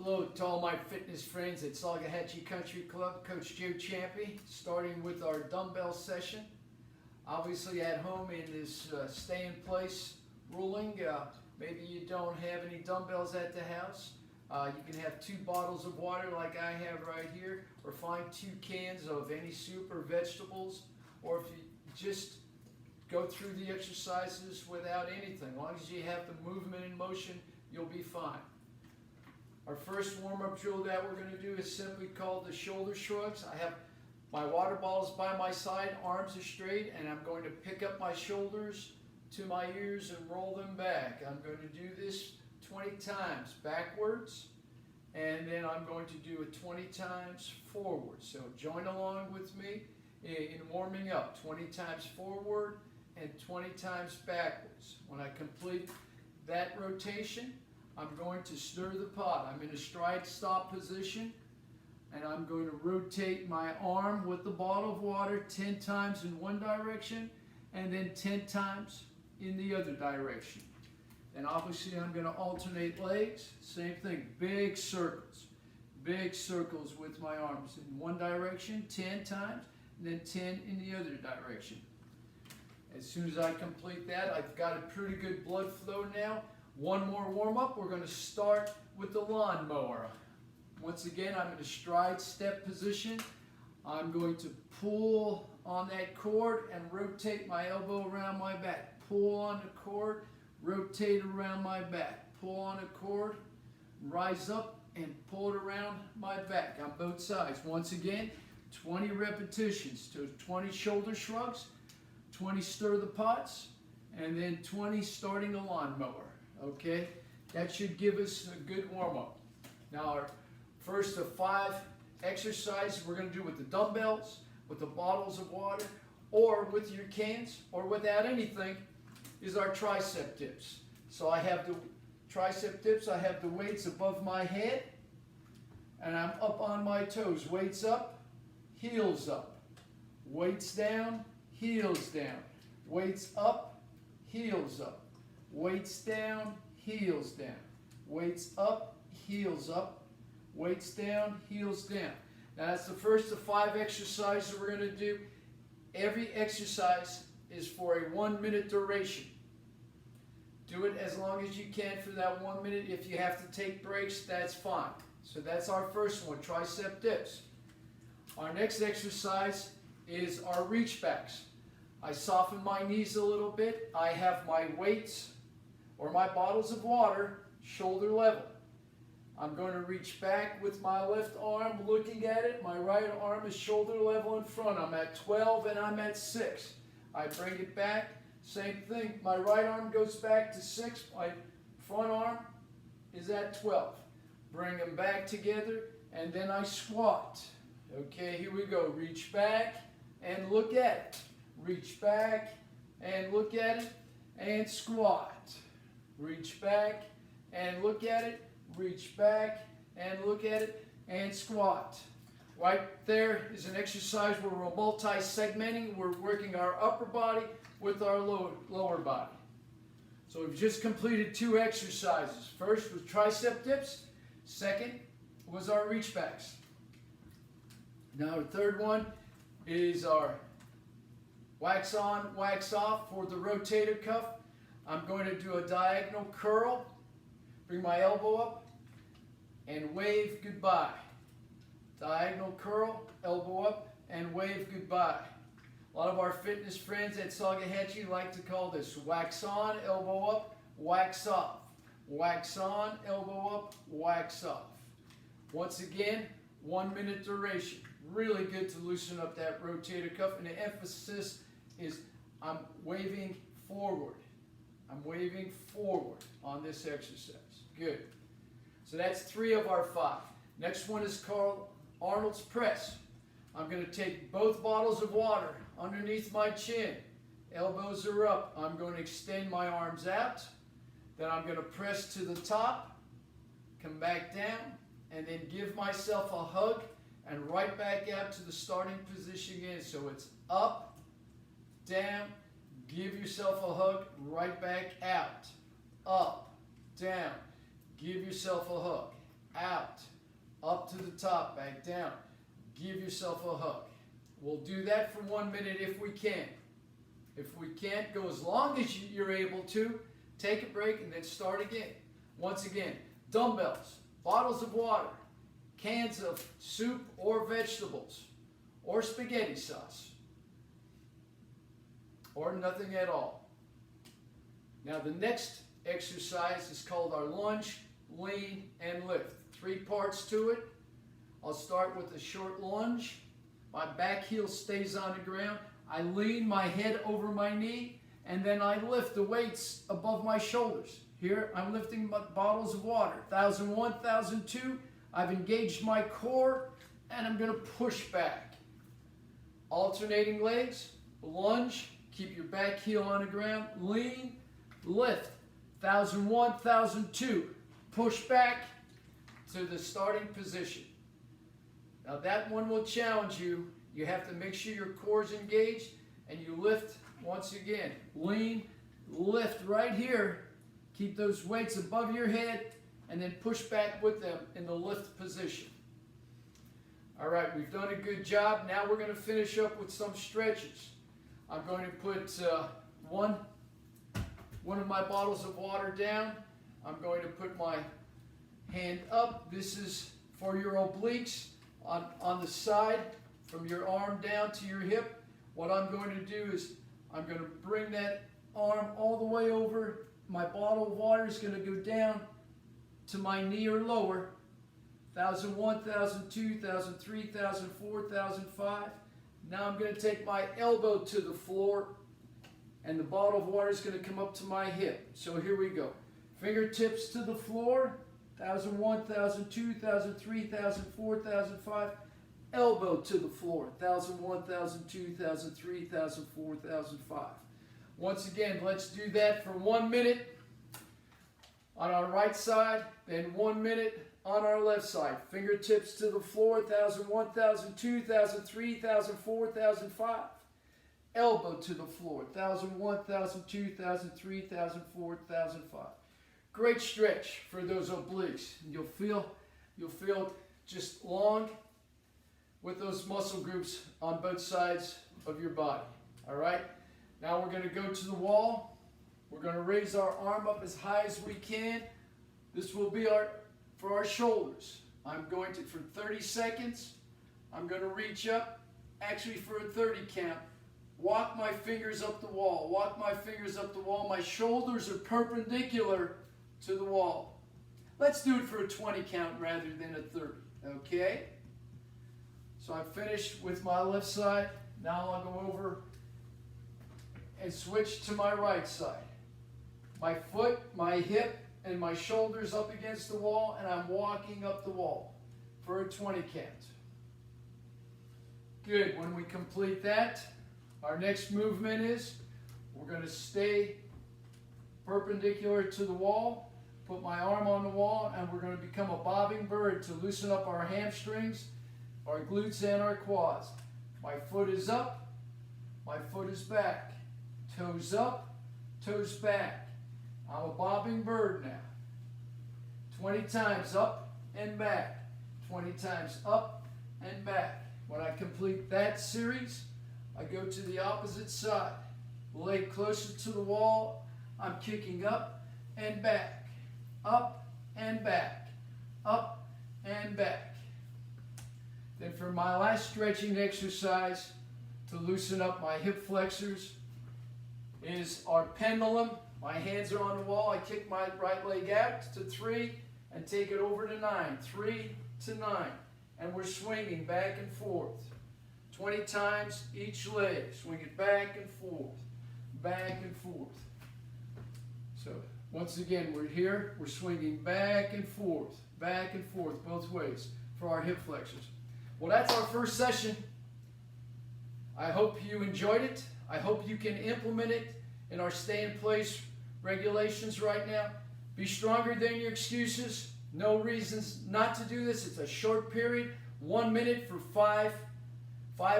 Hello to all my fitness friends at Salgahatchee Country Club, Coach Joe Champy, starting with our dumbbell session. Obviously at home in this stay-in-place ruling, maybe you don't have any dumbbells at the house. You can have 2 bottles of water like I have right here, or find 2 cans of any soup or vegetables, or if you just go through the exercises without anything. As long as you have the movement in motion, you'll be fine. Our first warm-up drill that we're going to do is simply called the shoulder shrugs. I have my water bottles by my side, arms are straight, and I'm going to pick up my shoulders to my ears and roll them back. I'm going to do this 20 times backwards, and then I'm going to do it 20 times forward. So join along with me in warming up. 20 times forward and 20 times backwards. When I complete that rotation, I'm going to stir the pot. I'm in a stride stop position, and I'm going to rotate my arm with the bottle of water 10 times in one direction and then 10 times in the other direction. And obviously I'm going to alternate legs. Same thing, big circles with my arms in one direction 10 times and then 10 in the other direction. As soon as I complete that, I've got a pretty good blood flow now. One more warm-up. We're going to start with the lawnmower. Once again, I'm in a stride step position. I'm going to pull on that cord and rotate my elbow around my back. Pull on the cord, rotate around my back. Pull on the cord, rise up and pull it around my back on both sides. Once again, 20 repetitions. So 20 shoulder shrugs, 20 stir the pots, and then 20 starting a lawnmower. Okay, that should give us a good warm-up. Now our first of 5 exercises we're going to do with the dumbbells, with the bottles of water, or with your cans, or without anything, is our tricep dips. So I have the tricep dips, I have the weights above my head, and I'm up on my toes. Weights up, heels up. Weights down, heels down. Weights up, heels up. Weights down, heels down. Weights up, heels up. Weights down, heels down. Now that's the first of 5 exercises we're going to do. Every exercise is for a 1-minute duration. Do it as long as you can for that 1 minute. If you have to take breaks, that's fine. So that's our first one, tricep dips. Our next exercise is our reach backs. I soften my knees a little bit. I have my weights or my bottles of water shoulder level. I'm going to reach back with my left arm looking at it. My right arm is shoulder level in front. I'm at 12 and I'm at 6. I bring it back. Same thing. My right arm goes back to 6. My front arm is at 12. Bring them back together and then I squat. Okay, here we go. Reach back and look at it. Reach back and look at it and squat. Reach back and look at it. Reach back and look at it and squat. Right there is an exercise where we're multi-segmenting. We're working our upper body with our lower body. So we've just completed 2 exercises. First was tricep dips. Second was our reach backs. Now the third one is our wax on, wax off for the rotator cuff. I'm going to do a diagonal curl. Bring my elbow up and wave goodbye. Diagonal curl, elbow up, and wave goodbye. A lot of our fitness friends at Salgahatchee like to call this wax on, elbow up, wax off. Wax on, elbow up, wax off. Once again, 1 minute duration. Really good to loosen up that rotator cuff, and the emphasis is I'm waving forward. I'm waving forward on this exercise. Good. So that's 3 of our 5. Next one is called Arnold's press. I'm going to take both bottles of water underneath my chin. Elbows are up. I'm going to extend my arms out. Then I'm going to press to the top, come back down, and then give myself a hug and right back out to the starting position again. So it's up, down, give yourself a hug, right back out. Up, down, give yourself a hug. out, up to the top, back down. Give yourself a hug. We'll do that for 1 minute if we can. If we can't, go as long as you're able to. Take a break and then start again. Once again, dumbbells, bottles of water, cans of soup or vegetables, or spaghetti sauce, or nothing at all. Now the next exercise is called our lunge, lean, and lift. 3 parts to it. I'll start with a short lunge. My back heel stays on the ground. I lean my head over my knee, and then I lift the weights above my shoulders. Here I'm lifting bottles of water. 1001, 1002. I've engaged my core, and I'm going to push back. Alternating legs, lunge, keep your back heel on the ground, lean, lift. 1001, 1002. Push back to the starting position. Now that one will challenge you. You have to make sure your core is engaged, and you lift once again. Lean, lift right here. Keep those weights above your head, and then push back with them in the lift position. All right, we've done a good job. Now we're going to finish up with some stretches. I'm going to put one of my bottles of water down. I'm going to put my hand up. This is for your obliques on the side, from your arm down to your hip. What I'm going to do is I'm going to bring that arm all the way over. My bottle of water is going to go down to my knee or lower. 1001, 1002, 1003, 1004, 1005. Now I'm going to take my elbow to the floor, and the bottle of water is going to come up to my hip. So here we go. Fingertips to the floor. 1001, 1002, 1003, 1004, 1005. Elbow to the floor. 1001, 1002, 1003, 1004, 1005. Once again, let's do that for 1 minute on our right side, then 1 minute on our left side. Fingertips to the floor. 1001, 1002, 1003, 1004, 1005. Elbow to the floor. 1001, 1002, 1003, 1004, 1005. Great stretch for those obliques. You'll feel just long with those muscle groups on both sides of your body. All right. Now we're going to go to the wall. We're going to raise our arm up as high as we can. This will be for our shoulders. I'm going to, for 30 seconds, I'm going to reach up, actually for a 30 count. Walk my fingers up the wall. Walk my fingers up the wall. My shoulders are perpendicular to the wall. Let's do it for a 20 count rather than a 30. Okay? So I'm finished with my left side. Now I'll go over and switch to my right side. My foot, my hip, and my shoulders up against the wall, and I'm walking up the wall for a 20 count. Good. When we complete that, our next movement is we're going to stay perpendicular to the wall, put my arm on the wall, and we're going to become a bobbing bird to loosen up our hamstrings, our glutes, and our quads. My foot is up, my foot is back. Toes up, toes back. I'm a bobbing bird now. 20 times up and back. 20 times up and back. When I complete that series, I go to the opposite side. Leg closer to the wall. I'm kicking up and back. Up and back. Up and back. Then for my last stretching exercise to loosen up my hip flexors is our pendulum. My hands are on the wall. I kick my right leg out to 3 and take it over to 9. 3 to 9. And we're swinging back and forth. 20 times each leg. Swing it back and forth. Back and forth. So once again, we're here. We're swinging back and forth both ways for our hip flexors. Well, that's our first session. I hope you enjoyed it. I hope you can implement it in our stay-in-place regulations right now. Be stronger than your excuses. No reasons not to do this. It's a short period, 1 minute for five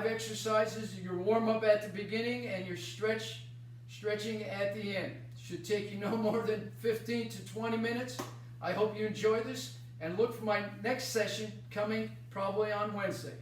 exercises. Your warm-up at the beginning and your stretching at the end. Should take you no more than 15 to 20 minutes. I hope you enjoy this. and look for my next session coming probably on Wednesday.